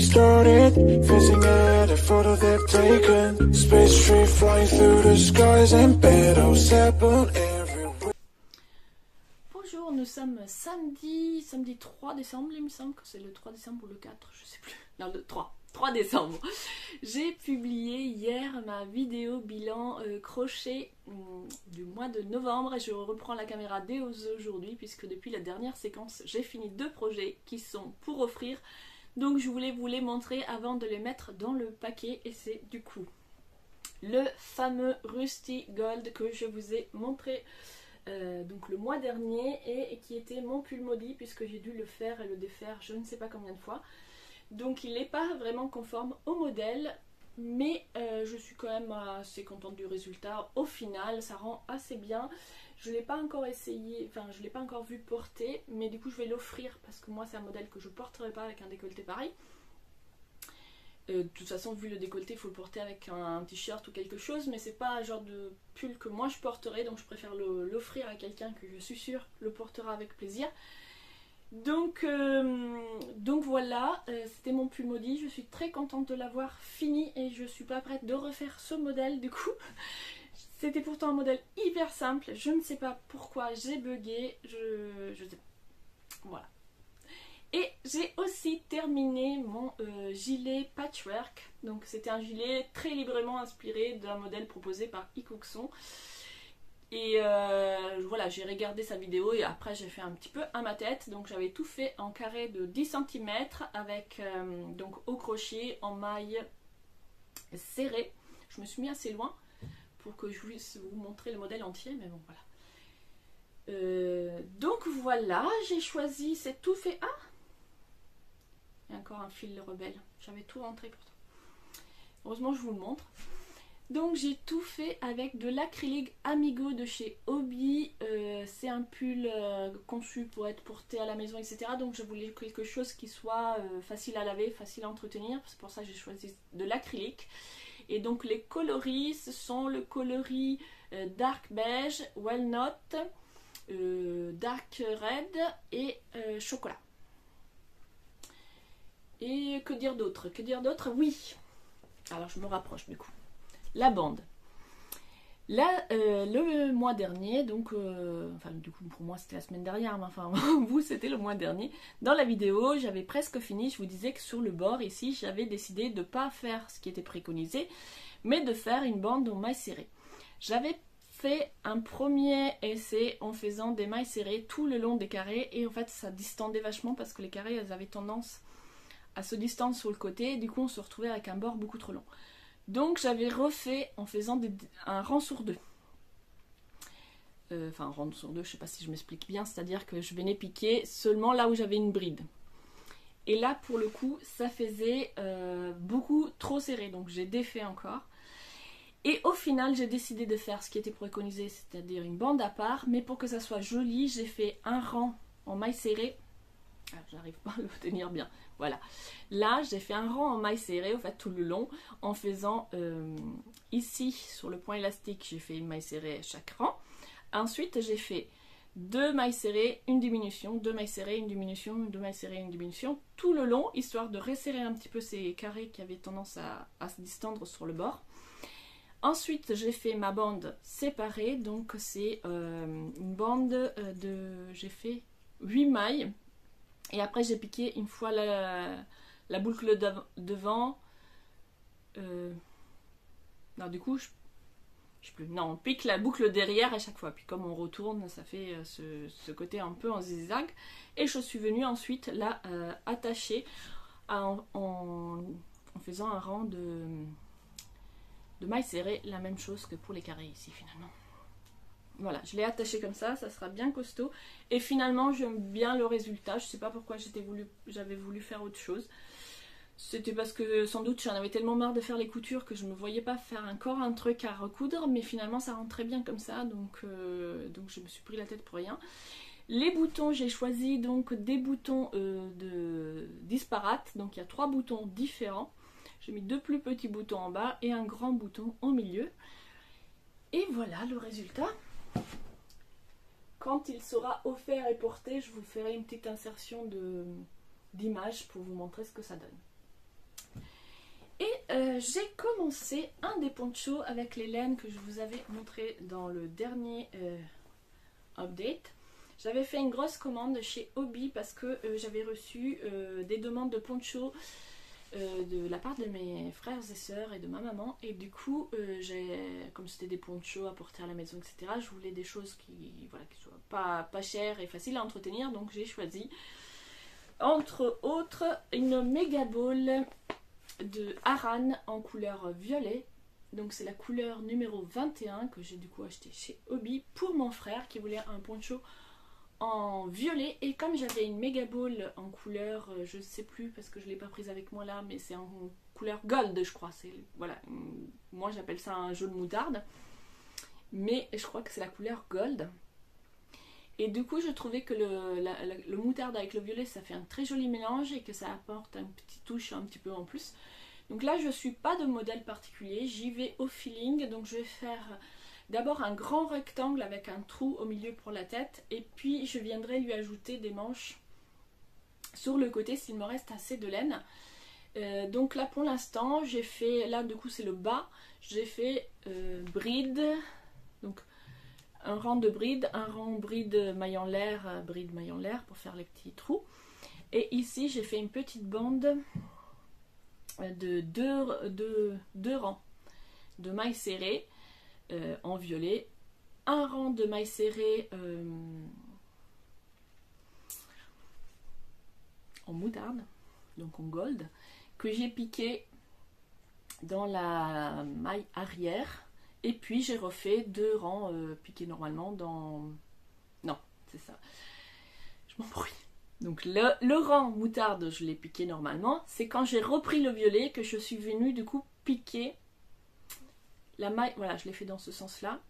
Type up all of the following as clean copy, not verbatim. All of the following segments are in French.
started, fizzing at a photo they've taken. Space tree flying through the skies and petals happen everywhere. Bonjour, nous sommes samedi 3 décembre, il me semble que c'est le 3 décembre ou le 4, je sais plus. Non, le 3 décembre. J'ai publié hier ma vidéo bilan crochet du mois de novembre et je reprends la caméra dès aujourd'hui puisque depuis la dernière séquence, j'ai fini 2 projets qui sont pour offrir. Donc je voulais vous les montrer avant de les mettre dans le paquet et c'est du coup le fameux Rusty Gold que je vous ai montré donc le mois dernier et qui était mon pull maudit puisque j'ai dû le faire et le défaire je ne sais pas combien de fois. Donc il n'est pas vraiment conforme au modèle, mais je suis quand même assez contente du résultat. Au final, ça rend assez bien. Je ne l'ai pas encore essayé, enfin je ne l'ai pas encore vu porter, mais du coup je vais l'offrir parce que moi c'est un modèle que je ne porterai pas avec un décolleté pareil. De toute façon, vu le décolleté, il faut le porter avec un t-shirt ou quelque chose, mais c'est pas un genre de pull que moi je porterai, donc je préfère l'offrir à quelqu'un que je suis sûre le portera avec plaisir. Donc voilà, c'était mon pull maudit, je suis très contente de l'avoir fini et je suis pas prête de refaire ce modèle du coup. C'était pourtant un modèle hyper simple, je ne sais pas pourquoi j'ai bugué, je sais pas. Voilà. Et j'ai aussi terminé mon gilet patchwork, donc c'était un gilet très librement inspiré d'un modèle proposé par Ikoukson. Et voilà, j'ai regardé sa vidéo et après j'ai fait un petit peu à ma tête. Donc j'avais tout fait en carré de 10 cm avec donc au crochet en maille serrée. Je me suis mis assez loin pour que je puisse vous montrer le modèle entier, mais bon voilà. Donc voilà, j'ai choisi, c'est tout fait. Ah, il y a encore un fil rebelle, j'avais tout rentré pourtant. Heureusement je vous le montre. Donc j'ai tout fait avec de l'acrylique Amigo de chez Hobby. C'est un pull conçu pour être porté à la maison, etc. Donc je voulais quelque chose qui soit facile à laver, facile à entretenir. C'est pour ça que j'ai choisi de l'acrylique. Et donc les coloris, ce sont le coloris Dark Beige, Walnut, Dark Red et Chocolat. Et que dire d'autre? Que dire d'autre? Oui. Alors je me rapproche du coup. La bande. Là, le mois dernier, donc, enfin du coup pour moi c'était la semaine dernière, mais enfin vous c'était le mois dernier, dans la vidéo j'avais presque fini, je vous disais que sur le bord ici j'avais décidé de ne pas faire ce qui était préconisé, mais de faire une bande en mailles serrées. J'avais fait un premier essai en faisant des mailles serrées tout le long des carrés et en fait ça distendait vachement parce que les carrés elles avaient tendance à se distendre sur le côté et du coup on se retrouvait avec un bord beaucoup trop long. Donc j'avais refait en faisant un rang sur 2. Enfin un rang sur 2, je sais pas si je m'explique bien, c'est-à-dire que je venais piquer seulement là où j'avais une bride. Et là pour le coup ça faisait beaucoup trop serré, donc j'ai défait encore. Et au final j'ai décidé de faire ce qui était préconisé, c'est-à-dire une bande à part, mais pour que ça soit joli, j'ai fait un rang en maille serrée. Ah, j'arrive pas à le tenir bien. Voilà. Là, j'ai fait un rang en maille serrée, en fait, tout le long, en faisant ici, sur le point élastique, j'ai fait une maille serrée à chaque rang. Ensuite, j'ai fait 2 mailles serrées, une diminution, 2 mailles serrées, une diminution, 2 mailles serrées, une diminution, tout le long, histoire de resserrer un petit peu ces carrés qui avaient tendance à se distendre sur le bord. Ensuite, j'ai fait ma bande séparée, donc c'est une bande de... J'ai fait 8 mailles. Et après j'ai piqué une fois la boucle devant. Non, du coup, non, on pique la boucle derrière à chaque fois. Puis comme on retourne, ça fait ce côté un peu en zigzag. Et je suis venue ensuite la attacher en faisant un rang de mailles serrées. La même chose que pour les carrés ici finalement. Voilà, je l'ai attaché comme ça sera bien costaud. Et finalement, j'aime bien le résultat. Je sais pas pourquoi j'avais voulu faire autre chose. C'était parce que sans doute j'en avais tellement marre de faire les coutures que je ne me voyais pas faire encore un truc à recoudre. Mais finalement, ça rentre très bien comme ça. Donc je me suis pris la tête pour rien. Les boutons, j'ai choisi donc des boutons disparates. Donc il y a 3 boutons différents. J'ai mis 2 plus petits boutons en bas et un grand bouton au milieu. Et voilà le résultat. Quand il sera offert et porté, je vous ferai une petite insertion d'image pour vous montrer ce que ça donne. j'ai commencé un des ponchos avec les laines que je vous avais montré dans le dernier update. J'avais fait une grosse commande chez Hobby parce que j'avais reçu des demandes de ponchos de la part de mes frères et sœurs et de ma maman, et du coup comme c'était des ponchos à porter à la maison, etc., je voulais des choses qui soient pas chères et faciles à entretenir, donc j'ai choisi entre autres une méga ball de Aran en couleur violet. Donc c'est la couleur numéro 21 que j'ai du coup acheté chez Hobby pour mon frère qui voulait un poncho en violet, et comme j'avais une méga ball en couleur, je sais plus parce que je l'ai pas prise avec moi là, mais c'est en couleur gold je crois, c'est voilà, moi j'appelle ça un jaune moutarde, mais je crois que c'est la couleur gold. Et du coup je trouvais que le moutarde avec le violet ça fait un très joli mélange et que ça apporte une petite touche un petit peu en plus. Donc là je suis pas de modèle particulier, j'y vais au feeling, donc je vais faire d'abord un grand rectangle avec un trou au milieu pour la tête, et puis je viendrai lui ajouter des manches sur le côté s'il me reste assez de laine. Donc là pour l'instant j'ai fait, là du coup c'est le bas, j'ai fait bride, donc un rang de bride, un rang bride maille en l'air, bride maille en l'air pour faire les petits trous, et ici j'ai fait une petite bande de deux rangs de mailles serrées en violet, un rang de mailles serrées en moutarde, donc en gold, que j'ai piqué dans la maille arrière, et puis j'ai refait deux rangs piqués normalement dans... Non, c'est ça, je m'embrouille. Donc le rang moutarde je l'ai piqué normalement, c'est quand j'ai repris le violet que je suis venue du coup piquer la maille, voilà je l'ai fait dans ce sens là,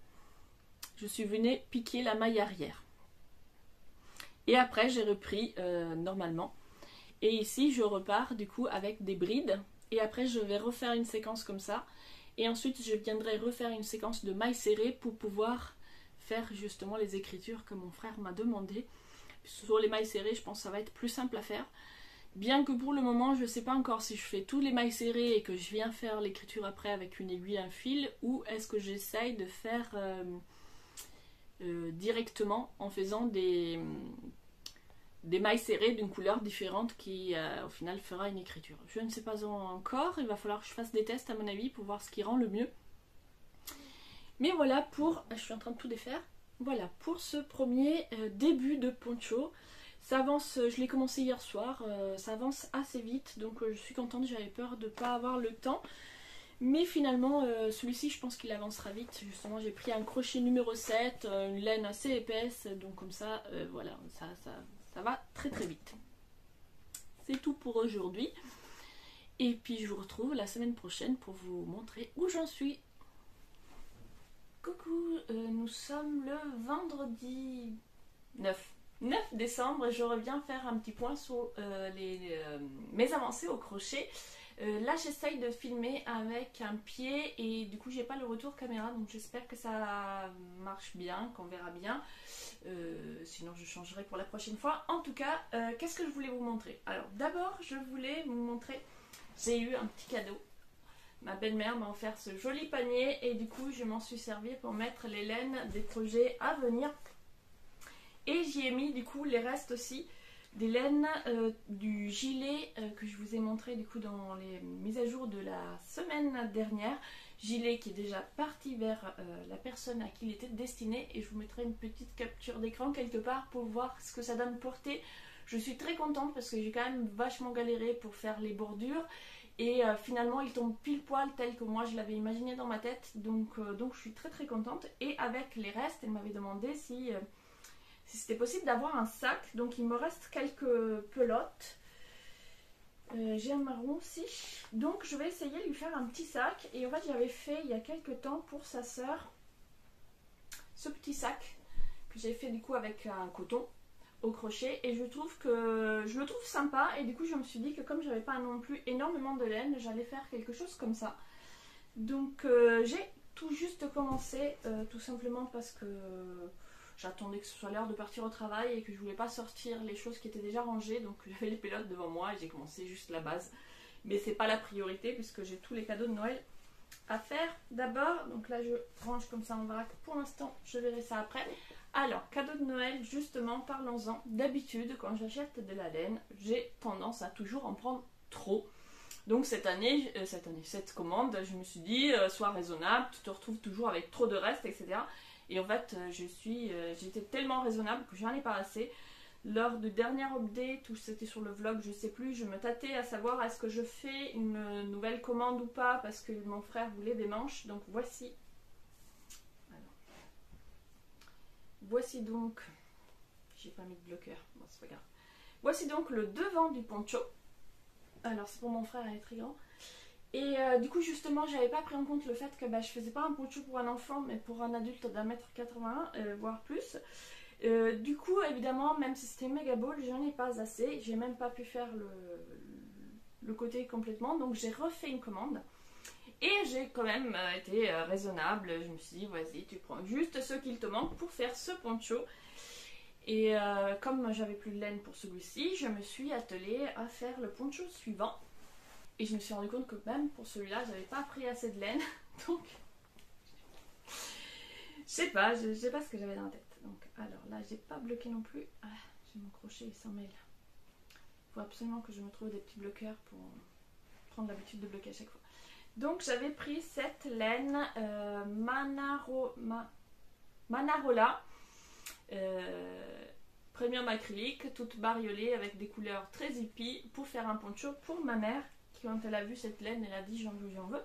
je suis venue piquer la maille arrière, et après j'ai repris normalement, et ici je repars du coup avec des brides, et après je vais refaire une séquence comme ça, et ensuite je viendrai refaire une séquence de mailles serrées pour pouvoir faire justement les écritures que mon frère m'a demandé. Sur les mailles serrées je pense que ça va être plus simple à faire, bien que pour le moment je ne sais pas encore si je fais tous les mailles serrées et que je viens faire l'écriture après avec une aiguille, un fil, ou est-ce que j'essaye de faire directement en faisant des mailles serrées d'une couleur différente qui au final fera une écriture. Je ne sais pas encore, il va falloir que je fasse des tests à mon avis pour voir ce qui rend le mieux. Mais voilà pour, je suis en train de tout défaire, voilà pour ce premier début de poncho. Ça avance, je l'ai commencé hier soir, ça avance assez vite, donc je suis contente, j'avais peur de ne pas avoir le temps. Mais finalement, celui-ci, je pense qu'il avancera vite. Justement, j'ai pris un crochet numéro 7, une laine assez épaisse, donc comme ça, voilà, ça va très très vite. C'est tout pour aujourd'hui. Et puis, je vous retrouve la semaine prochaine pour vous montrer où j'en suis. Coucou, nous sommes le vendredi 9 décembre et je reviens faire un petit point sur mes avancées au crochet. Là j'essaye de filmer avec un pied et du coup j'ai pas le retour caméra, donc j'espère que ça marche bien, qu'on verra bien, sinon je changerai pour la prochaine fois. En tout cas, qu'est-ce que je voulais vous montrer? Alors d'abord je voulais vous montrer, j'ai eu un petit cadeau. Ma belle-mère m'a offert ce joli panier et du coup je m'en suis servi pour mettre les laines des projets à venir. Et j'y ai mis du coup les restes aussi des laines du gilet que je vous ai montré du coup dans les mises à jour de la semaine dernière. Gilet qui est déjà parti vers la personne à qui il était destiné, et je vous mettrai une petite capture d'écran quelque part pour voir ce que ça donne porter. Je suis très contente parce que j'ai quand même vachement galéré pour faire les bordures. Et finalement il tombe pile poil tel que moi je l'avais imaginé dans ma tête, donc je suis très très contente. Et avec les restes, elle m'avait demandé si c'était possible d'avoir un sac, donc il me reste quelques pelotes. J'ai un marron aussi, donc je vais essayer de lui faire un petit sac. Et en fait j'avais fait il y a quelques temps pour sa sœur ce petit sac que j'ai fait du coup avec un coton au crochet, et je le trouve sympa, et du coup je me suis dit que comme j'avais pas non plus énormément de laine, j'allais faire quelque chose comme ça. Donc j'ai tout juste commencé, tout simplement parce que j'attendais que ce soit l'heure de partir au travail et que je voulais pas sortir les choses qui étaient déjà rangées, donc j'avais les pelotes devant moi et j'ai commencé juste la base. Mais c'est pas la priorité puisque j'ai tous les cadeaux de Noël à faire d'abord. Donc là je range comme ça en vrac pour l'instant, je verrai ça après. Alors, cadeau de Noël, justement, parlons-en. D'habitude, quand j'achète de la laine, j'ai tendance à toujours en prendre trop. Donc cette commande, je me suis dit, sois raisonnable, tu te retrouves toujours avec trop de restes, etc. Et en fait, j'étais tellement raisonnable que j'en ai pas assez. Lors du dernier update, ou c'était sur le vlog, je sais plus, je me tâtais à savoir est-ce que je fais une nouvelle commande ou pas, parce que mon frère voulait des manches. Donc voici. Alors. Voici donc, j'ai pas mis de bloqueur, bon c'est pas grave. Voici donc le devant du poncho. Alors c'est pour mon frère, il est très grand. Et du coup justement j'avais pas pris en compte le fait que je faisais pas un poncho pour un enfant mais pour un adulte d'1m81 voire plus. Du coup évidemment même si c'était méga ball j'en ai pas assez. J'ai même pas pu faire le côté complètement, donc j'ai refait une commande. Et j'ai quand même été raisonnable, je me suis dit vas-y tu prends juste ce qu'il te manque pour faire ce poncho. Et comme j'avais plus de laine pour celui-ci, je me suis attelée à faire le poncho suivant. Et je me suis rendu compte que même pour celui-là, j'avais pas pris assez de laine. Donc, je sais pas ce que j'avais dans la tête. Donc, alors là, j'ai pas bloqué non plus. Ah, j'ai mon crochet, il s'en mêle. Il faut absolument que je me trouve des petits bloqueurs pour prendre l'habitude de bloquer à chaque fois. Donc, j'avais pris cette laine Manarola. Premium acrylique, toute bariolée avec des couleurs très hippie pour faire un poncho pour ma mère qui quand elle a vu cette laine elle a dit j'en veux.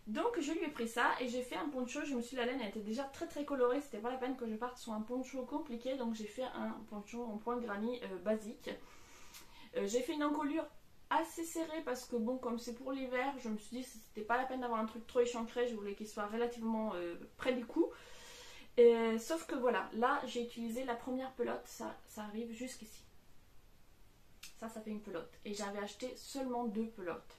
Donc je lui ai pris ça et j'ai fait un poncho. Je me suis dit la laine elle était déjà très colorée, c'était pas la peine que je parte sur un poncho compliqué, donc j'ai fait un poncho en point de granit basique. J'ai fait une encolure assez serrée parce que bon comme c'est pour l'hiver je me suis dit c'était pas la peine d'avoir un truc trop échancré, je voulais qu'il soit relativement près du cou. Sauf que voilà, là j'ai utilisé la première pelote, ça arrive jusqu'ici. Ça fait une pelote. Et j'avais acheté seulement 2 pelotes.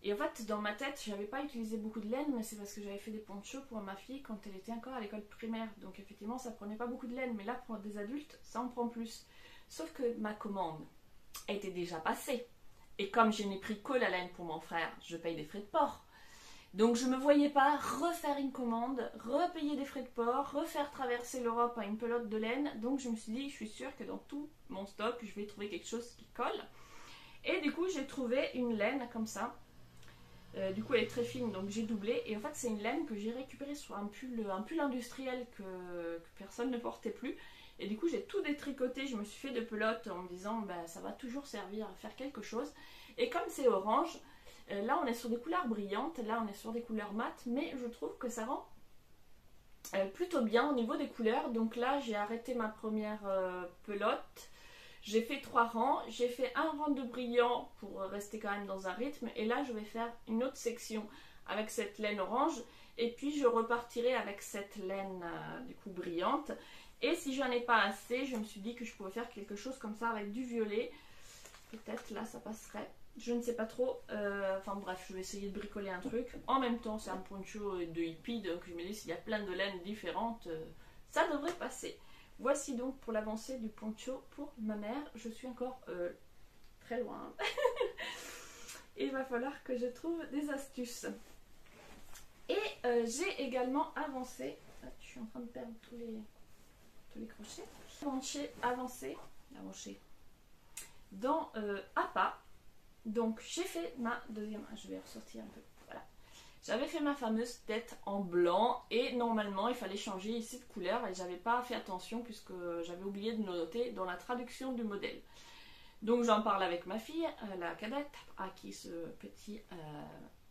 Et en fait, dans ma tête, j'avais pas utilisé beaucoup de laine, mais c'est parce que j'avais fait des ponchos pour ma fille quand elle était encore à l'école primaire. Donc effectivement, ça prenait pas beaucoup de laine, mais là pour des adultes, ça en prend plus. Sauf que ma commande était déjà passée. Et comme je n'ai pris que la laine pour mon frère, je paye des frais de port. Donc je ne me voyais pas refaire une commande, repayer des frais de port, refaire traverser l'Europe à une pelote de laine. Donc je me suis dit, je suis sûre que dans tout mon stock, je vais trouver quelque chose qui colle. Et du coup, j'ai trouvé une laine comme ça. Du coup, elle est très fine, donc j'ai doublé. Et en fait, c'est une laine que j'ai récupérée sur un pull industriel que personne ne portait plus. Et du coup, j'ai tout détricoté. Je me suis fait de pelotes en me disant, ça va toujours servir à faire quelque chose. Et comme c'est orange... là on est sur des couleurs brillantes, là on est sur des couleurs mates, mais je trouve que ça rend plutôt bien au niveau des couleurs. Donc là j'ai arrêté ma première pelote, j'ai fait 3 rangs, j'ai fait un rang de brillant pour rester quand même dans un rythme, et là je vais faire une autre section avec cette laine orange, et puis je repartirai avec cette laine du coup brillante. Et si j'en ai pas assez, je me suis dit que je pouvais faire quelque chose comme ça avec du violet, peut-être là ça passerait. Je ne sais pas trop, enfin bref, je vais essayer de bricoler un truc. En même temps, c'est un poncho de hippie, donc je me dis s'il y a plein de laines différentes, ça devrait passer. Voici donc pour l'avancée du poncho pour ma mère. Je suis encore très loin. Et il va falloir que je trouve des astuces. Et j'ai également avancé, je suis en train de perdre tous les crochets. Avancé dans APA. Donc j'ai fait ma deuxième, je vais ressortir un peu, voilà. J'avais fait ma fameuse tête en blanc et normalement il fallait changer ici de couleur et j'avais pas fait attention puisque j'avais oublié de noter dans la traduction du modèle. Donc j'en parle avec ma fille, la cadette, à qui ce petit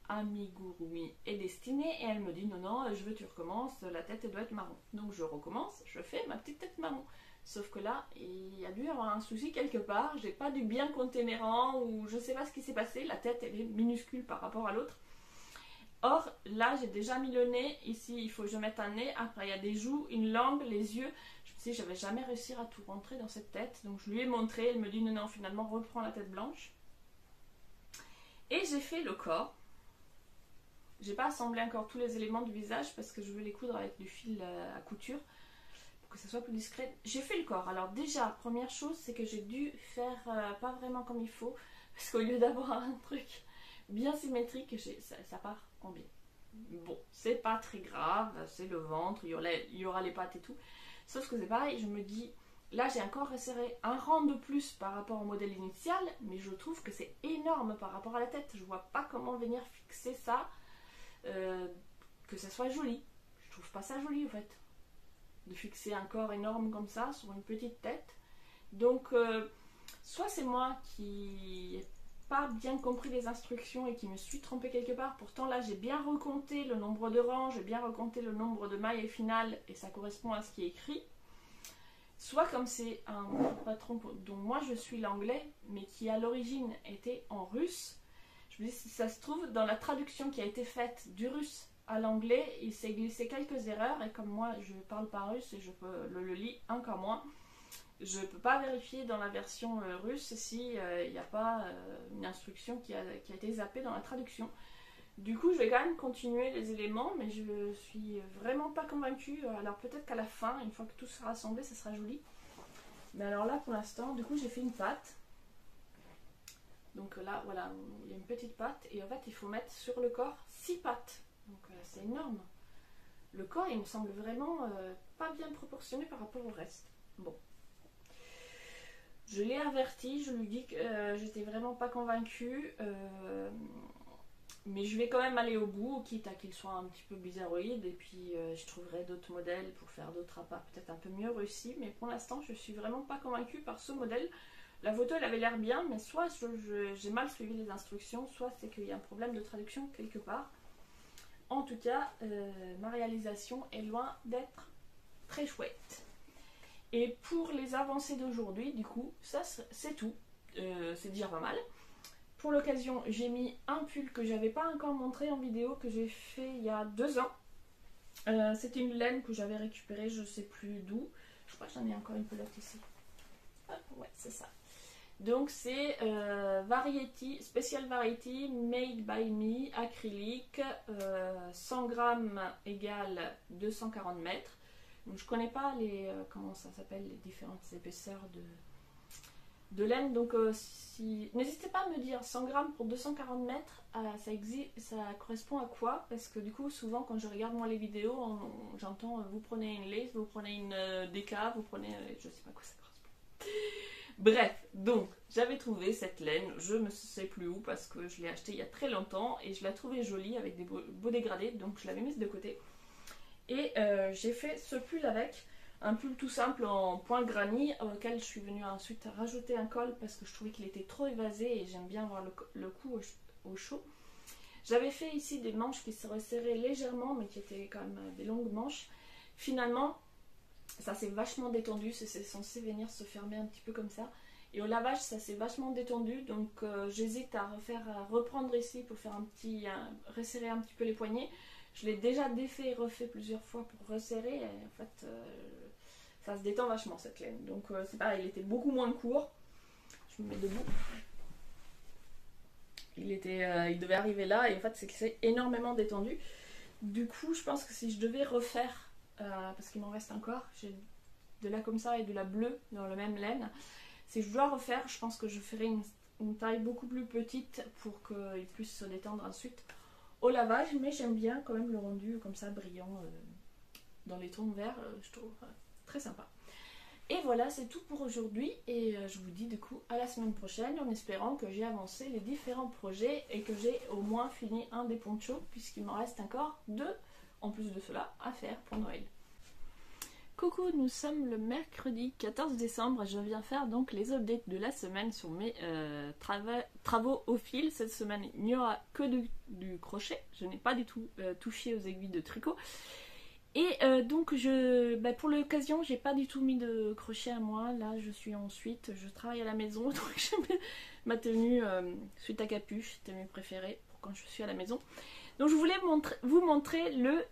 amigurumi est destiné, et elle me dit non, je veux que tu recommences, la tête elle doit être marron. Donc je recommence, je fais ma petite tête marron. Sauf que là, il y a dû y avoir un souci quelque part, j'ai pas dû bien compter mes rangs, ou je sais pas ce qui s'est passé, la tête elle est minuscule par rapport à l'autre. Or, là j'ai déjà mis le nez, ici il faut que je mette un nez, après il y a des joues, une langue, les yeux. Je me suis dit, je vais jamais réussir à tout rentrer dans cette tête, donc je lui ai montré, elle me dit non, finalement reprends la tête blanche. Et j'ai fait le corps. J'ai pas assemblé encore tous les éléments du visage parce que je veux les coudre avec du fil à couture, que ça soit plus discret. J'ai fait le corps. Alors déjà, première chose, c'est que j'ai dû faire pas vraiment comme il faut. Parce qu'au lieu d'avoir un truc bien symétrique, ça part en biais. Bon, c'est pas très grave, c'est le ventre, il y aura les pattes et tout. Sauf que c'est pareil, je me dis, là j'ai encore resserré un rang de plus par rapport au modèle initial, mais je trouve que c'est énorme par rapport à la tête. Je vois pas comment venir fixer ça, que ça soit joli. Je trouve pas ça joli en fait, de fixer un corps énorme comme ça sur une petite tête. Donc, soit c'est moi qui n'ai pas bien compris les instructions et qui me suis trompée quelque part. Pourtant là j'ai bien recompté le nombre de rangs, j'ai bien recompté le nombre de mailles finales et ça correspond à ce qui est écrit. Soit comme c'est un patron dont moi je suis l'anglais, mais qui à l'origine était en russe. Je me dis si ça se trouve dans la traduction qui a été faite du russe à l'anglais, il s'est glissé quelques erreurs et comme moi je parle pas russe et je peux le lis encore moins. Je ne peux pas vérifier dans la version russe si il n'y a pas une instruction qui a été zappée dans la traduction. Du coup, je vais quand même continuer les éléments, mais je ne suis vraiment pas convaincue. Alors peut-être qu'à la fin, une fois que tout sera assemblé, ça sera joli. Mais alors là, pour l'instant, du coup, j'ai fait une patte. Donc là, voilà, il y a une petite patte. Et en fait, il faut mettre sur le corps 6 pattes. Donc c'est énorme. Le corps, il me semble vraiment pas bien proportionné par rapport au reste. Bon. Je l'ai averti, je lui dis que j'étais vraiment pas convaincue, mais je vais quand même aller au bout, quitte à qu'il soit un petit peu bizarroïde, et puis je trouverai d'autres modèles pour faire d'autres appâts peut-être un peu mieux réussis, mais pour l'instant je suis vraiment pas convaincue par ce modèle. La photo elle avait l'air bien, mais soit j'ai mal suivi les instructions, soit c'est qu'il y a un problème de traduction quelque part. En tout cas, ma réalisation est loin d'être très chouette. Et pour les avancées d'aujourd'hui, du coup, ça c'est tout. C'est déjà pas mal. Pour l'occasion, j'ai mis un pull que j'avais pas encore montré en vidéo, que j'ai fait il y a 2 ans. C'était une laine que j'avais récupérée, je sais plus d'où. Je crois que j'en ai encore une pelote ici. Ah, ouais, c'est ça. Donc c'est Variety, Special Variety, Made by Me, acrylique, 100 grammes égale 240 mètres. Donc je connais pas les comment ça s'appelle, les différentes épaisseurs de laine. Donc n'hésitez pas à me dire 100 grammes pour 240 mètres, ça correspond à quoi? Parce que du coup souvent quand je regarde moi les vidéos, j'entends vous prenez une lace, vous prenez une DK, vous prenez je sais pas quoi ça correspond. Bref, donc j'avais trouvé cette laine, je ne sais plus où parce que je l'ai achetée il y a très longtemps et je la trouvais jolie avec des beaux dégradés, donc je l'avais mise de côté. Et j'ai fait ce pull avec, un pull tout simple en point granny auquel je suis venue ensuite rajouter un col parce que je trouvais qu'il était trop évasé et j'aime bien avoir le cou au chaud. J'avais fait ici des manches qui se resserraient légèrement mais qui étaient quand même des longues manches. Finalement, ça s'est vachement détendu, c'est censé venir se fermer un petit peu comme ça. Et au lavage, ça s'est vachement détendu, donc j'hésite à reprendre ici pour faire resserrer un petit peu les poignets. Je l'ai déjà défait et refait plusieurs fois pour resserrer et en fait ça se détend vachement cette laine. Donc c'est pareil, il était beaucoup moins court. Je me mets debout. Il devait arriver là et en fait c'est énormément détendu. Du coup je pense que si je devais refaire, parce qu'il m'en reste encore, j'ai de la comme ça et de la bleue dans la même laine. Si je dois refaire, je pense que je ferai une taille beaucoup plus petite pour qu'il puisse se détendre ensuite au lavage, mais j'aime bien quand même le rendu comme ça brillant dans les tons verts, je trouve très sympa. Et voilà, c'est tout pour aujourd'hui et je vous dis du coup à la semaine prochaine en espérant que j'ai avancé les différents projets et que j'ai au moins fini un des ponchos puisqu'il m'en reste encore 2 en plus de cela à faire pour Noël. Coucou, nous sommes le mercredi 14 décembre et je viens faire donc les updates de la semaine sur mes travaux au fil. Cette semaine il n'y aura que du crochet, je n'ai pas du tout touché aux aiguilles de tricot. Et donc pour l'occasion j'ai pas du tout mis de crochet à moi, là je suis ensuite, je travaille à la maison donc j'ai ma tenue suite à capuche, tenue préférée pour quand je suis à la maison. Donc je voulais vous montrer le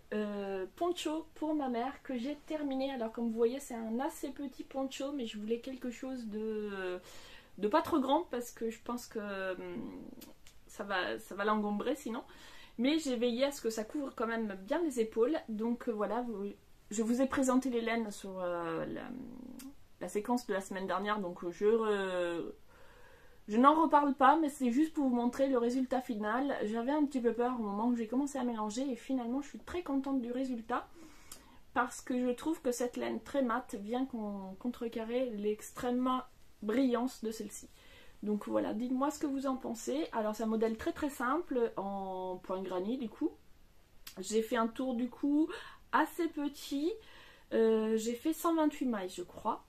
poncho pour ma mère que j'ai terminé. Alors comme vous voyez c'est un assez petit poncho mais je voulais quelque chose de pas trop grand parce que je pense que ça va l'engombrer sinon. Mais j'ai veillé à ce que ça couvre quand même bien les épaules. Donc voilà, je vous ai présenté les laines sur la séquence de la semaine dernière. Donc je Je n'en reparle pas, mais c'est juste pour vous montrer le résultat final. J'avais un petit peu peur au moment où j'ai commencé à mélanger et finalement je suis très contente du résultat parce que je trouve que cette laine très mate vient contrecarrer l'extrême brillance de celle-ci. Donc voilà, dites-moi ce que vous en pensez. Alors c'est un modèle très très simple en point granit du coup. J'ai fait un tour du cou assez petit. J'ai fait 128 mailles je crois.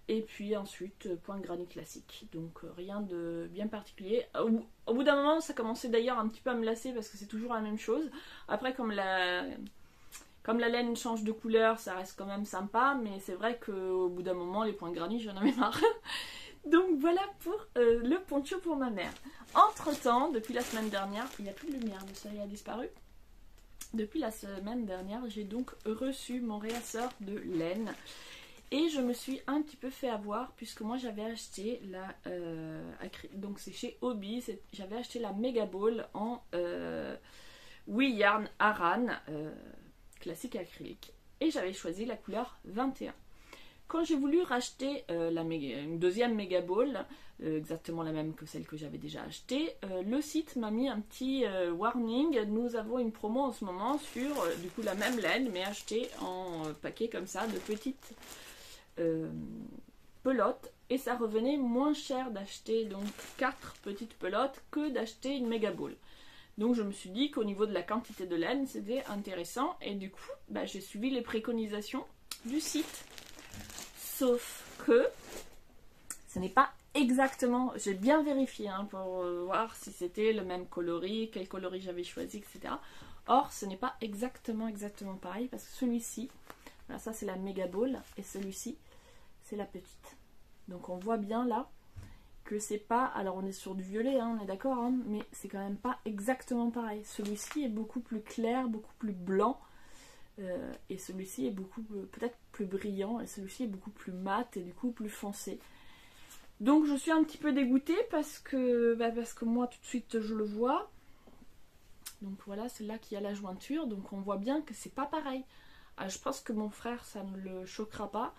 Et puis ensuite point granit classique. Donc rien de bien particulier. Au bout d'un moment ça commençait d'ailleurs un petit peu à me lasser parce que c'est toujours la même chose. Après comme la laine change de couleur ça reste quand même sympa. Mais c'est vrai qu'au bout d'un moment les points granit j'en avais marre. Donc voilà pour le poncho pour ma mère. Entre temps, depuis la semaine dernière, il n'y a plus de lumière, le soleil a disparu. Depuis la semaine dernière, j'ai donc reçu mon réassort de laine. Et je me suis un petit peu fait avoir puisque moi j'avais acheté la... donc c'est chez Hobby, j'avais acheté la Mega Ball en We Yarn Aran, classique acrylique. Et j'avais choisi la couleur 21. Quand j'ai voulu racheter une deuxième Mega Ball, exactement la même que celle que j'avais déjà achetée, le site m'a mis un petit warning. Nous avons une promo en ce moment sur du coup la même laine mais achetée en paquet comme ça de petites pelotes et ça revenait moins cher d'acheter donc 4 petites pelotes que d'acheter une Mega Ball. Donc je me suis dit qu'au niveau de la quantité de laine c'était intéressant et du coup j'ai suivi les préconisations du site. Sauf que ce n'est pas exactement, j'ai bien vérifié pour voir si c'était le même coloris, quel coloris j'avais choisi, etc. Or ce n'est pas exactement pareil parce que celui-ci, voilà, ça c'est la Mega Ball et celui-ci c'est la petite. Donc on voit bien là que c'est pas, alors on est sur du violet, on est d'accord, mais c'est quand même pas exactement pareil. Celui-ci est beaucoup plus clair, beaucoup plus blanc. Et celui-ci est beaucoup peut-être plus brillant et celui-ci est beaucoup plus mat et du coup plus foncé. Donc je suis un petit peu dégoûtée parce que moi tout de suite je le vois. Donc voilà, c'est là qu'il y a la jointure, donc on voit bien que c'est pas pareil. Alors, je pense que mon frère ça ne le choquera pas,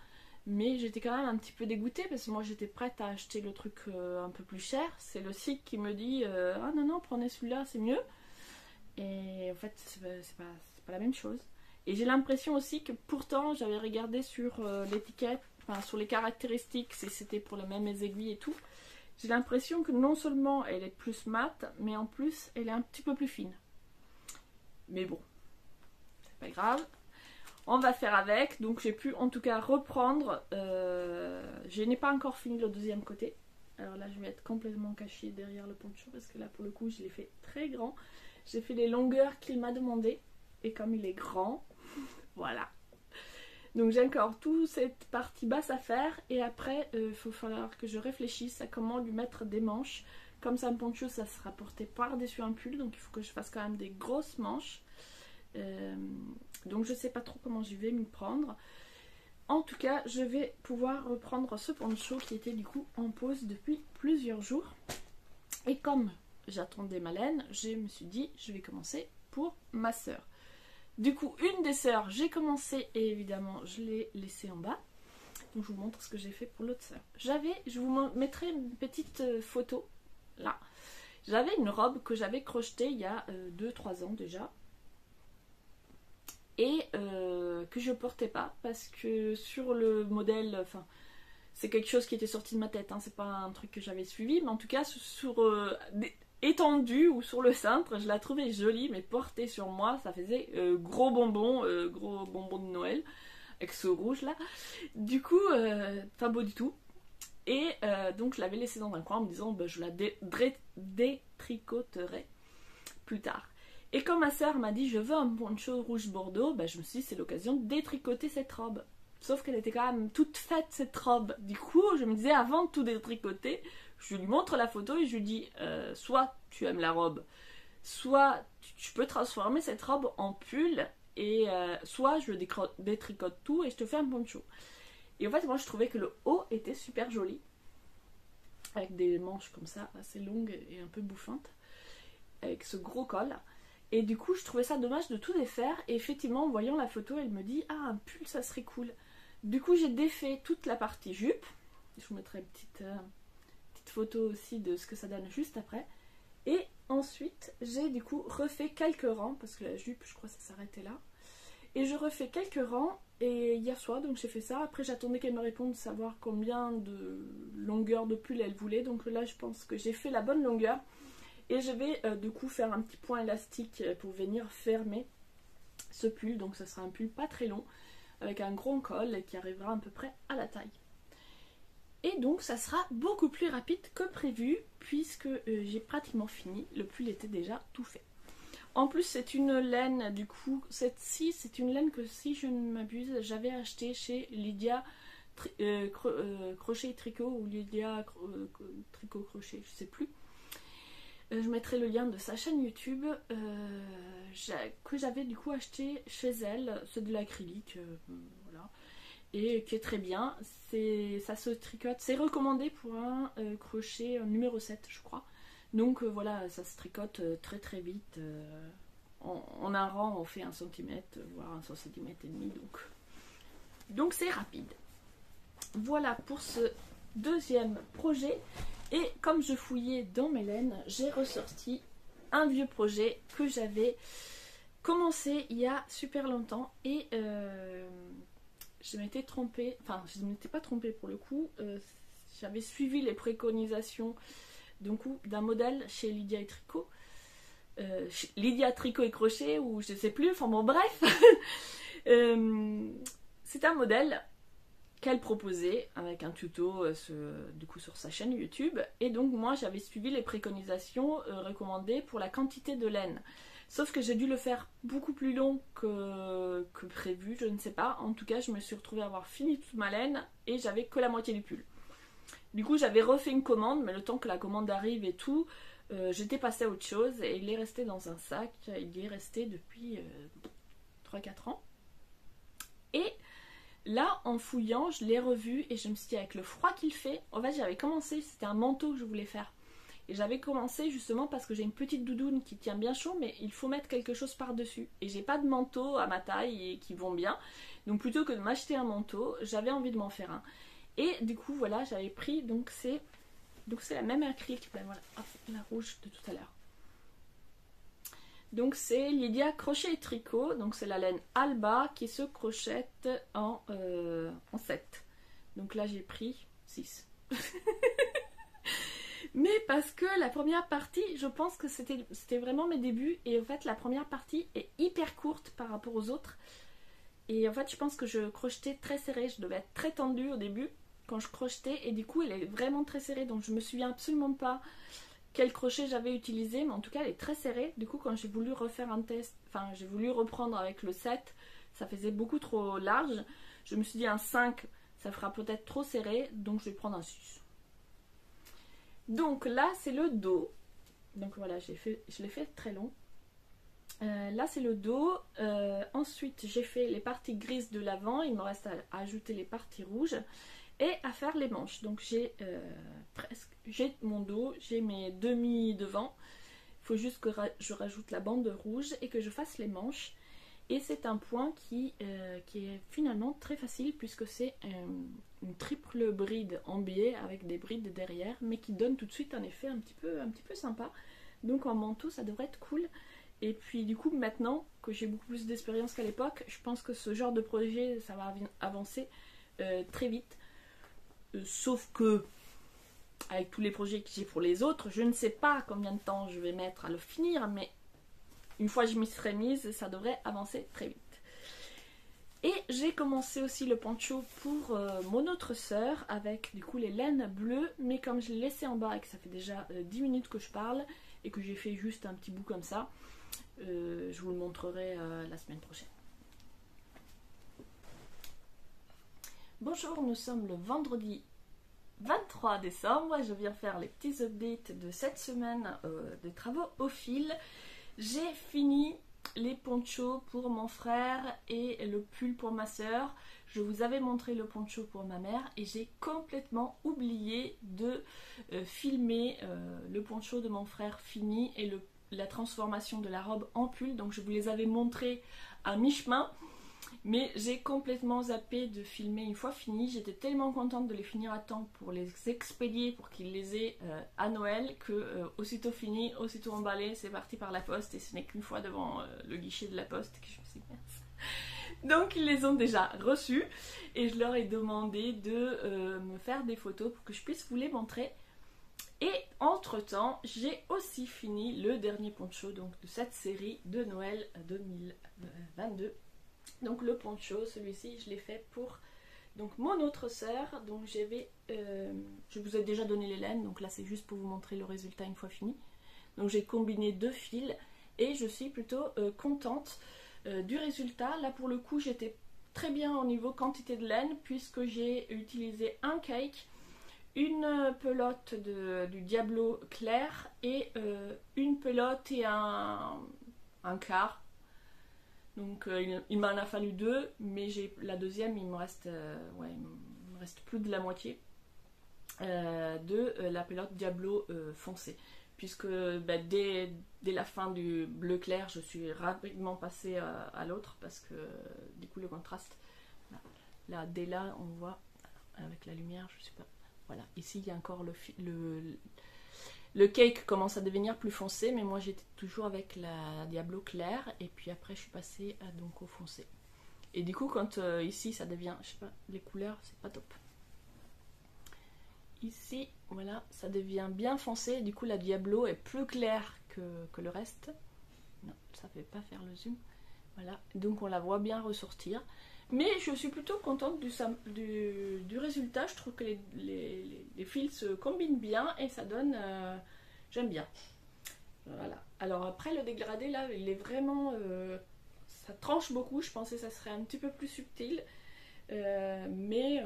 mais j'étais quand même un petit peu dégoûtée parce que moi j'étais prête à acheter le truc un peu plus cher. C'est le site qui me dit ah non prenez celui-là c'est mieux. Et en fait c'est pas la même chose. Et j'ai l'impression aussi que pourtant j'avais regardé sur l'étiquette, enfin sur les caractéristiques, si c'était pour les mêmes aiguilles et tout. J'ai l'impression que non seulement elle est plus mate, mais en plus elle est un petit peu plus fine. Mais bon, c'est pas grave. On va faire avec. Donc j'ai pu en tout cas reprendre. Je n'ai pas encore fini le deuxième côté. Alors là je vais être complètement cachée derrière le poncho parce que là pour le coup je l'ai fait très grand. J'ai fait les longueurs qu'il m'a demandé. Et comme il est grand, voilà. Donc j'ai encore toute cette partie basse à faire. Et après, il faut falloir que je réfléchisse à comment lui mettre des manches. Comme ça, un poncho, ça sera porté par-dessus un pull. Donc il faut que je fasse quand même des grosses manches. Donc je sais pas trop comment je vais m'y prendre. En tout cas, je vais pouvoir reprendre ce poncho qui était du coup en pause depuis plusieurs jours. Et comme j'attendais ma laine, je me suis dit, je vais commencer pour ma soeur. Du coup, une des sœurs, j'ai commencé et évidemment, je l'ai laissée en bas. Donc, je vous montre ce que j'ai fait pour l'autre sœur. Je vous mettrai une petite photo, là. J'avais une robe que j'avais crochetée il y a 2-3 ans déjà. Et que je portais pas parce que sur le modèle, enfin, c'est quelque chose qui était sorti de ma tête, c'est pas un truc que j'avais suivi. Mais en tout cas, sur... étendue ou sur le cintre, je la trouvais jolie, mais portée sur moi, ça faisait gros bonbon de Noël, avec ce rouge là. Du coup, pas beau du tout. Et donc je l'avais laissée dans un coin en me disant, je la détricoterai plus tard. Et quand ma soeur m'a dit, je veux un poncho rouge bordeaux, je me suis dit, c'est l'occasion de détricoter cette robe. Sauf qu'elle était quand même toute faite cette robe. Du coup, je me disais, avant de tout détricoter, je lui montre la photo et je lui dis soit tu aimes la robe, soit tu peux transformer cette robe en pull, et soit je détricote tout et je te fais un poncho. Et en fait, moi je trouvais que le haut était super joli, avec des manches comme ça, assez longues et un peu bouffantes, avec ce gros col. Et du coup, je trouvais ça dommage de tout défaire. Et effectivement, en voyant la photo, elle me dit ah, un pull ça serait cool. Du coup, j'ai défait toute la partie jupe. Je vous mettrai une petite photo aussi de ce que ça donne juste après. Et ensuite, j'ai du coup refait quelques rangs, parce que la jupe, je crois que ça s'arrêtait là. Et je refais quelques rangs, et hier soir, donc j'ai fait ça. Après, j'attendais qu'elle me réponde, savoir combien de longueur de pull elle voulait. Donc là, je pense que j'ai fait la bonne longueur. Et je vais du coup faire un petit point élastique pour venir fermer ce pull. Donc ça sera un pull pas très long, avec un gros col et qui arrivera à peu près à la taille. Et donc ça sera beaucoup plus rapide que prévu, puisque j'ai pratiquement fini. Le pull était déjà tout fait. En plus, c'est une laine, du coup, cette-ci, c'est une laine que, si je ne m'abuse, j'avais acheté chez Lydia Crochet et Tricot, ou Lydia Tricot Crochet, je sais plus. Je mettrai le lien de sa chaîne YouTube que j'avais du coup acheté chez elle. C'est de l'acrylique, voilà, et qui est très bien. Ça se tricote, c'est recommandé pour un crochet numéro 7, je crois. Donc voilà, ça se tricote très très vite. En un rang, on fait 1 cm, voire 1 cm et demi. Donc c'est rapide. Voilà pour ce deuxième projet. Et comme je fouillais dans mes laines, j'ai ressorti un vieux projet que j'avais commencé il y a super longtemps. Et je m'étais trompée, enfin je ne m'étais pas trompée pour le coup. J'avais suivi les préconisations d'un modèle chez Lydia et Tricot. Lydia Tricot et Crochet, ou je sais plus, enfin bon bref. C'est un modèle qu'elle proposait avec un tuto du coup sur sa chaîne YouTube. Et donc moi j'avais suivi les préconisations recommandées pour la quantité de laine. Sauf que j'ai dû le faire beaucoup plus long que prévu, je ne sais pas. En tout cas, je me suis retrouvée à avoir fini toute ma laine et j'avais que la moitié du pull. Du coup, j'avais refait une commande, mais le temps que la commande arrive et tout, j'étais passée à autre chose et il est resté dans un sac. Il y est resté depuis 3-4 ans. Et là, en fouillant, je l'ai revu et je me suis dit, avec le froid qu'il fait, en fait, j'avais commencé, c'était un manteau que je voulais faire. Et j'avais commencé justement parce que j'ai une petite doudoune qui tient bien chaud, mais il faut mettre quelque chose par-dessus. Et j'ai pas de manteau à ma taille et qui vont bien. Donc plutôt que de m'acheter un manteau, j'avais envie de m'en faire un. Et du coup, voilà, j'avais pris, donc c'est la même acrylique, ben voilà, hop, la rouge de tout à l'heure. Donc c'est Lydia Crochet et Tricot, donc c'est la laine Alba qui se crochette en 7. Donc là j'ai pris 6. Mais parce que la première partie, je pense que c'était vraiment mes débuts. Et en fait la première partie est hyper courte par rapport aux autres. Et en fait je pense que je crochetais très serré, je devais être très tendue au début quand je crochetais. Et du coup elle est vraiment très serrée, donc je me souviens absolument pas quel crochet j'avais utilisé, mais en tout cas elle est très serrée. Du coup quand j'ai voulu refaire un test, enfin j'ai voulu reprendre avec le 7, ça faisait beaucoup trop large. Je me suis dit un 5 ça fera peut-être trop serré, donc je vais prendre un 6. Donc là c'est le dos, donc voilà je l'ai fait très long. Là c'est le dos. Ensuite j'ai fait les parties grises de l'avant, il me reste à ajouter les parties rouges et à faire les manches. Donc j'ai mon dos, j'ai mes demi devant, il faut juste que je rajoute la bande rouge et que je fasse les manches. Et c'est un point qui est finalement très facile puisque c'est une triple bride en biais avec des brides derrière, mais qui donne tout de suite un effet un petit peu sympa. Donc en manteau ça devrait être cool. Et puis du coup maintenant que j'ai beaucoup plus d'expérience qu'à l'époque, je pense que ce genre de projet ça va avancer très vite. Sauf que avec tous les projets que j'ai pour les autres, je ne sais pas combien de temps je vais mettre à le finir, mais une fois que je m'y serai mise, ça devrait avancer très vite. Et j'ai commencé aussi le poncho pour mon autre sœur avec du coup les laines bleues, mais comme je l'ai laissé en bas et que ça fait déjà 10 minutes que je parle et que j'ai fait juste un petit bout comme ça, je vous le montrerai la semaine prochaine. Bonjour, nous sommes le vendredi 23 décembre et je viens faire les petits updates de cette semaine de travaux au fil. J'ai fini les ponchos pour mon frère et le pull pour ma soeur. Je vous avais montré le poncho pour ma mère et j'ai complètement oublié de filmer le poncho de mon frère fini et la transformation de la robe en pull. Donc je vous les avais montrés à mi-chemin. Mais j'ai complètement zappé de filmer une fois fini. J'étais tellement contente de les finir à temps pour les expédier, pour qu'ils les aient à Noël, que aussitôt fini, aussitôt emballé, c'est parti par la poste. Et ce n'est qu'une fois devant le guichet de la poste que je me suis dit mince. Donc ils les ont déjà reçus et je leur ai demandé de me faire des photos pour que je puisse vous les montrer. Et entre temps, j'ai aussi fini le dernier poncho donc, de cette série de Noël 2022. Donc le poncho, celui-ci, je l'ai fait pour donc, mon autre sœur. Donc je vous ai déjà donné les laines, donc là c'est juste pour vous montrer le résultat une fois fini. Donc j'ai combiné 2 fils et je suis plutôt contente du résultat. Là pour le coup j'étais très bien au niveau quantité de laine puisque j'ai utilisé un cake, une pelote du Diablo clair et une pelote et un quart. Donc il m'en a fallu 2, mais la deuxième il me reste plus de la moitié de la pelote Diablo foncé. Puisque dès la fin du bleu clair, je suis rapidement passée à l'autre parce que du coup le contraste, là dès là on voit avec la lumière, je sais pas, voilà, ici il y a encore le cake commence à devenir plus foncé, mais moi j'étais toujours avec la Diablo claire et puis après je suis passée donc au foncé. Et du coup quand ici ça devient, je sais pas, les couleurs c'est pas top. Ici, voilà, ça devient bien foncé. Du coup, la Diablo est plus claire que le reste. Non, ça ne fait pas faire le zoom. Voilà, donc on la voit bien ressortir. Mais je suis plutôt contente du résultat. Je trouve que les fils se combinent bien et ça donne... j'aime bien. Voilà. Alors après, le dégradé, là, il est vraiment... ça tranche beaucoup. Je pensais que ça serait un petit peu plus subtil. Mais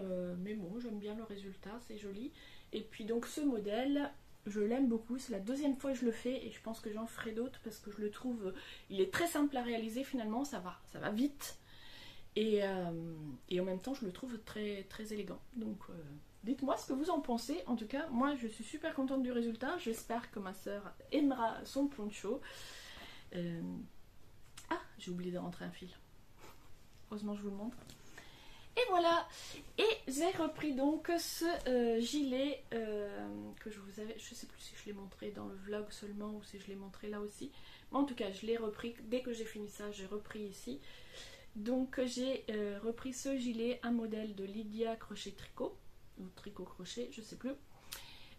bon, j'aime bien le résultat, c'est joli. Et puis donc ce modèle, je l'aime beaucoup, c'est la deuxième fois que je le fais et je pense que j'en ferai d'autres parce que je le trouve, il est très simple à réaliser finalement, ça va vite et en même temps je le trouve très, très élégant. Donc dites-moi ce que vous en pensez. En tout cas, moi je suis super contente du résultat, j'espère que ma soeur aimera son poncho. Ah, j'ai oublié de rentrer un fil. Heureusement je vous le montre. Et voilà, et j'ai repris donc ce gilet que je vous avais, je sais plus si je l'ai montré dans le vlog seulement ou si je l'ai montré là aussi. Mais en tout cas, je l'ai repris, dès que j'ai fini ça, j'ai repris ici. Donc j'ai repris ce gilet, un modèle de Lydia Crochet Tricot, ou Tricot Crochet, je sais plus.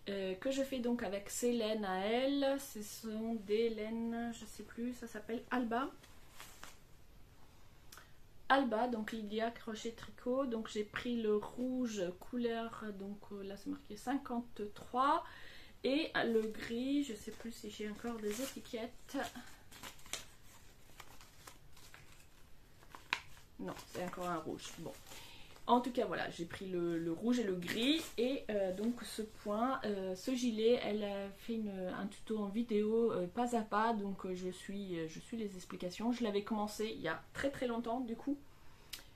Que je fais donc avec ses laines à elle, ce sont des laines, je sais plus, ça s'appelle Alba. Alba, donc Lydia Crochet Tricot, donc j'ai pris le rouge couleur, donc là c'est marqué 53 et le gris, je sais plus si j'ai encore des étiquettes, non c'est encore un rouge, bon en tout cas voilà j'ai pris le rouge et le gris et donc ce gilet elle a fait un tuto en vidéo pas à pas, donc je suis les explications. Je l'avais commencé il y a très très longtemps, du coup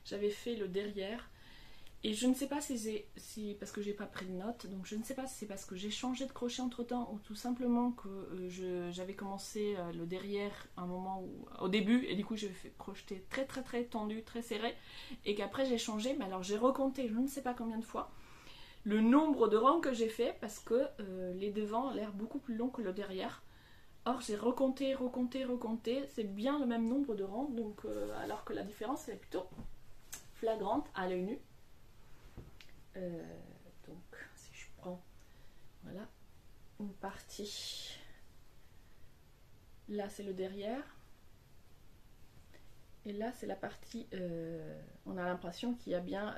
j'avais fait le derrière et je ne sais pas si parce que j'ai pas pris de notes, donc je ne sais pas si c'est parce que j'ai changé de crochet entre temps ou tout simplement que j'avais commencé le derrière à un moment au début et du coup j'ai fait crocheter très très très tendu, très serré et qu'après j'ai changé, mais alors j'ai recompté je ne sais pas combien de fois le nombre de rangs que j'ai fait parce que les devants ont l'air beaucoup plus longs que le derrière. Or j'ai recompté, c'est bien le même nombre de rangs, donc alors que la différence est plutôt flagrante à l'œil nu. Donc si je prends voilà une partie, là c'est le derrière et là c'est la partie on a l'impression qu'il y a bien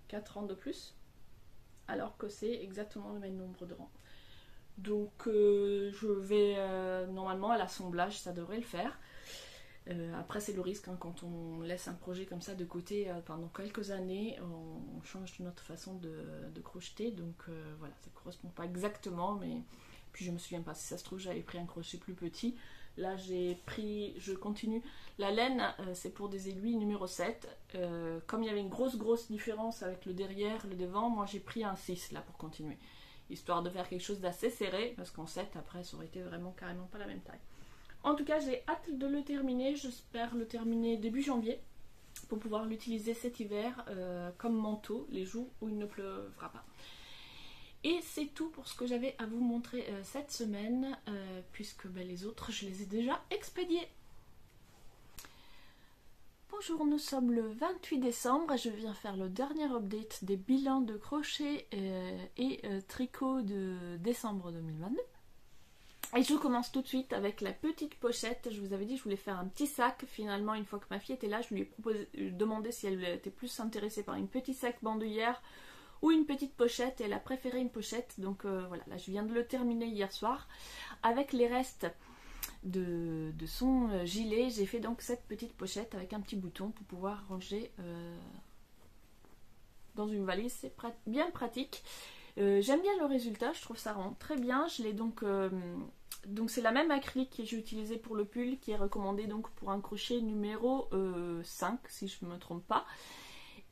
4 rangs de plus alors que c'est exactement le même nombre de rangs. Donc je vais normalement à l'assemblage ça devrait le faire. Après c'est le risque hein, quand on laisse un projet comme ça de côté pendant quelques années, on change notre façon de crocheter, donc voilà, ça correspond pas exactement, mais puis je me souviens pas, si ça se trouve j'avais pris un crochet plus petit. Là je continue, la laine c'est pour des aiguilles numéro 7, comme il y avait une grosse différence avec le derrière, le devant, moi j'ai pris un 6 là pour continuer, histoire de faire quelque chose d'assez serré, parce qu'en 7 après ça aurait été vraiment carrément pas la même taille. En tout cas, j'ai hâte de le terminer. J'espère le terminer début janvier pour pouvoir l'utiliser cet hiver comme manteau les jours où il ne pleuvra pas. Et c'est tout pour ce que j'avais à vous montrer cette semaine, puisque les autres, je les ai déjà expédiés. Bonjour, nous sommes le 28 décembre et je viens faire le dernier update des bilans de crochet et tricot de décembre 2022. Et je commence tout de suite avec la petite pochette. Je vous avais dit que je voulais faire un petit sac. Finalement, une fois que ma fille était là, je lui ai demandé si elle était plus intéressée par une petite sac bandoulière ou une petite pochette. Et elle a préféré une pochette. Donc voilà, là je viens de le terminer hier soir. Avec les restes de son gilet, j'ai fait donc cette petite pochette avec un petit bouton pour pouvoir ranger dans une valise. C'est bien pratique. J'aime bien le résultat, je trouve ça rend très bien. Je l'ai donc c'est la même acrylique que j'ai utilisée pour le pull, qui est recommandée donc pour un crochet numéro 5 si je ne me trompe pas.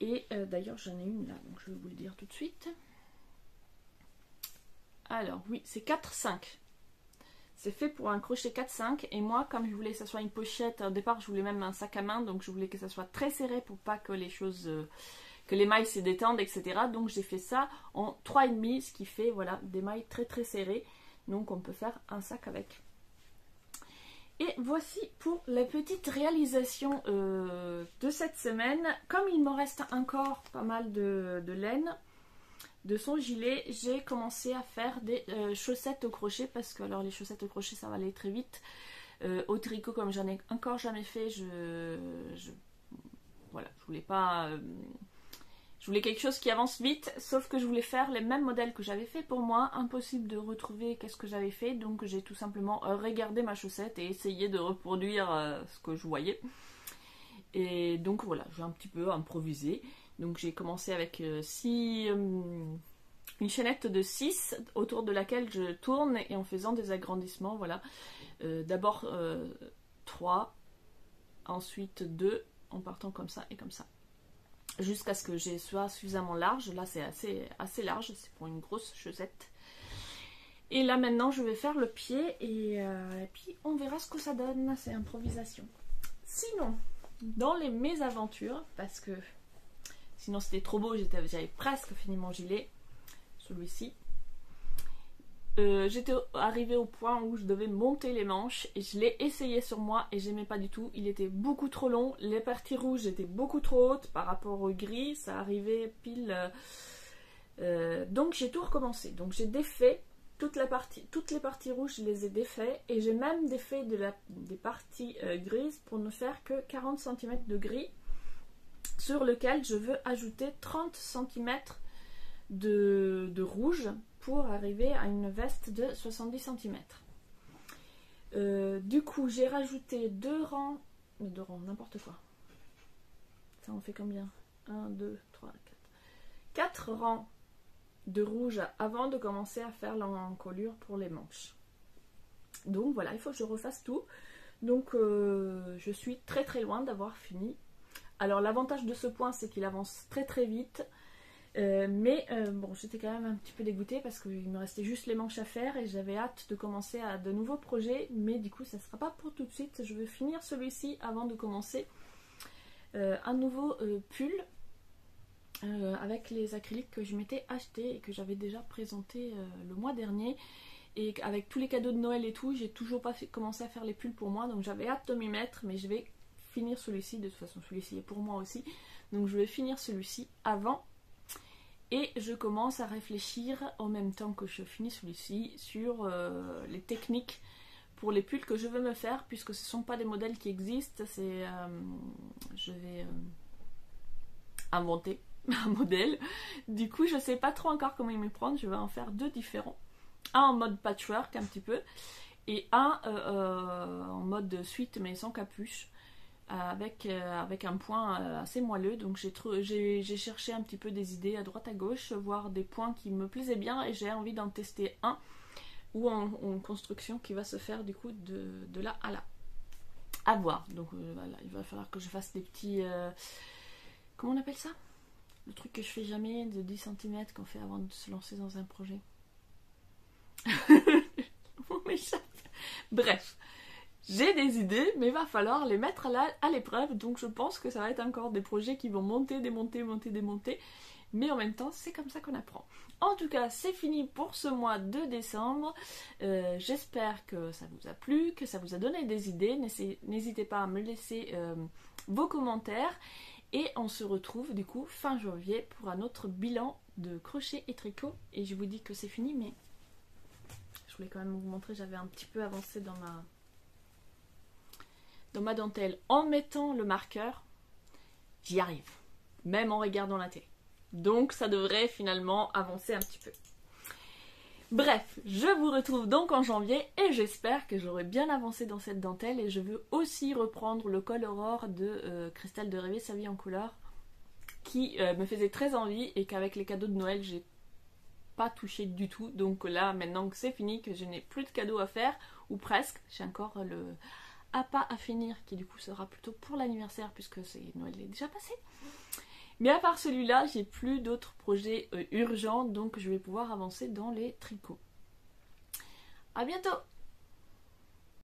Et d'ailleurs j'en ai une là, donc je vais vous le dire tout de suite. Alors oui, c'est 4-5. C'est fait pour un crochet 4-5 et moi comme je voulais que ça soit une pochette, au départ je voulais même un sac à main, donc je voulais que ça soit très serré pour pas que les choses... que les mailles se détendent, etc. Donc j'ai fait ça en 3,5, ce qui fait voilà des mailles très très serrées. Donc on peut faire un sac avec. Et voici pour la petite réalisation de cette semaine. Comme il me reste encore pas mal de laine de son gilet, j'ai commencé à faire des chaussettes au crochet, parce que alors les chaussettes au crochet ça va aller très vite. Au tricot, comme j'en ai encore jamais fait, voilà, je voulais pas... je voulais quelque chose qui avance vite, sauf que je voulais faire les mêmes modèles que j'avais fait pour moi. Impossible de retrouver qu'est-ce que j'avais fait, donc j'ai tout simplement regardé ma chaussette et essayé de reproduire ce que je voyais. Et donc voilà, j'ai un petit peu improvisé. Donc j'ai commencé avec une chaînette de 6 autour de laquelle je tourne et en faisant des agrandissements, voilà. D'abord 3, ensuite 2, en partant comme ça et comme ça. Jusqu'à ce que j'ai soit suffisamment large. Là c'est assez large, c'est pour une grosse chaussette. Et là maintenant je vais faire le pied et puis on verra ce que ça donne. C'est improvisation. Sinon, dans les mésaventures, parce que sinon c'était trop beau, j'avais presque fini mon gilet, celui-ci. J'étais arrivée au point où je devais monter les manches et je l'ai essayé sur moi et j'aimais pas du tout. Il était beaucoup trop long, les parties rouges étaient beaucoup trop hautes par rapport au gris, ça arrivait pile... donc j'ai tout recommencé. Donc j'ai défait toutes les parties rouges, je les ai défait et j'ai même défait des parties grises pour ne faire que 40 cm de gris, sur lequel je veux ajouter 30 cm de rouge pour arriver à une veste de 70 cm. Du coup, j'ai rajouté 2 rangs, n'importe quoi. Ça en fait combien? 1, 2, 3, 4. 4 rangs de rouge avant de commencer à faire l'encolure pour les manches. Donc voilà, il faut que je refasse tout. Donc je suis très très loin d'avoir fini. Alors l'avantage de ce point, c'est qu'il avance très très vite. Mais bon, j'étais quand même un petit peu dégoûtée parce qu'il me restait juste les manches à faire et j'avais hâte de commencer à de nouveaux projets, mais du coup ça ne sera pas pour tout de suite. Je vais finir celui-ci avant de commencer un nouveau pull avec les acryliques que je m'étais acheté et que j'avais déjà présenté le mois dernier, et avec tous les cadeaux de Noël et tout, j'ai toujours pas commencé à faire les pulls pour moi, donc j'avais hâte de m'y mettre, mais je vais finir celui-ci. De toute façon celui-ci est pour moi aussi, donc je vais finir celui-ci avant. Et je commence à réfléchir en même temps que je finis celui-ci sur les techniques pour les pulls que je veux me faire, puisque ce ne sont pas des modèles qui existent. Je vais inventer un modèle. Du coup, je ne sais pas trop encore comment y me prendre. Je vais en faire 2 différents. Un en mode patchwork un petit peu, et un en mode suite mais sans capuche. Avec un point assez moelleux, donc j'ai cherché un petit peu des idées à droite à gauche, voir des points qui me plaisaient bien, et j'ai envie d'en tester un ou en construction qui va se faire du coup de là à là, à voir. Donc voilà, il va falloir que je fasse des petits comment on appelle ça, le truc que je fais jamais, de 10 cm qu'on fait avant de se lancer dans un projet. On m'échappe. Bref, J'ai des idées, mais il va falloir les mettre à l'épreuve, donc je pense que ça va être encore des projets qui vont monter, démonter, monter, démonter, mais en même temps, c'est comme ça qu'on apprend. En tout cas, c'est fini pour ce mois de décembre. J'espère que ça vous a plu, que ça vous a donné des idées. N'hésitez pas à me laisser vos commentaires. Et on se retrouve du coup fin janvier pour un autre bilan de crochet et tricot. Et je vous dis que c'est fini, mais je voulais quand même vous montrer, j'avais un petit peu avancé dans ma dentelle en mettant le marqueur. J'y arrive, même en regardant la télé. Donc ça devrait finalement avancer un petit peu. Bref, je vous retrouve donc en janvier et j'espère que j'aurai bien avancé dans cette dentelle. Et je veux aussi reprendre le col Aurore de Christelle de Rêver sa vie en couleur, qui me faisait très envie et qu'avec les cadeaux de Noël j'ai pas touché du tout. Donc là, maintenant que c'est fini, que je n'ai plus de cadeaux à faire, ou presque, j'ai encore le appât à finir qui du coup sera plutôt pour l'anniversaire puisque Noël est déjà passé. Mais à part celui-là, j'ai plus d'autres projets urgents, donc je vais pouvoir avancer dans les tricots. À bientôt!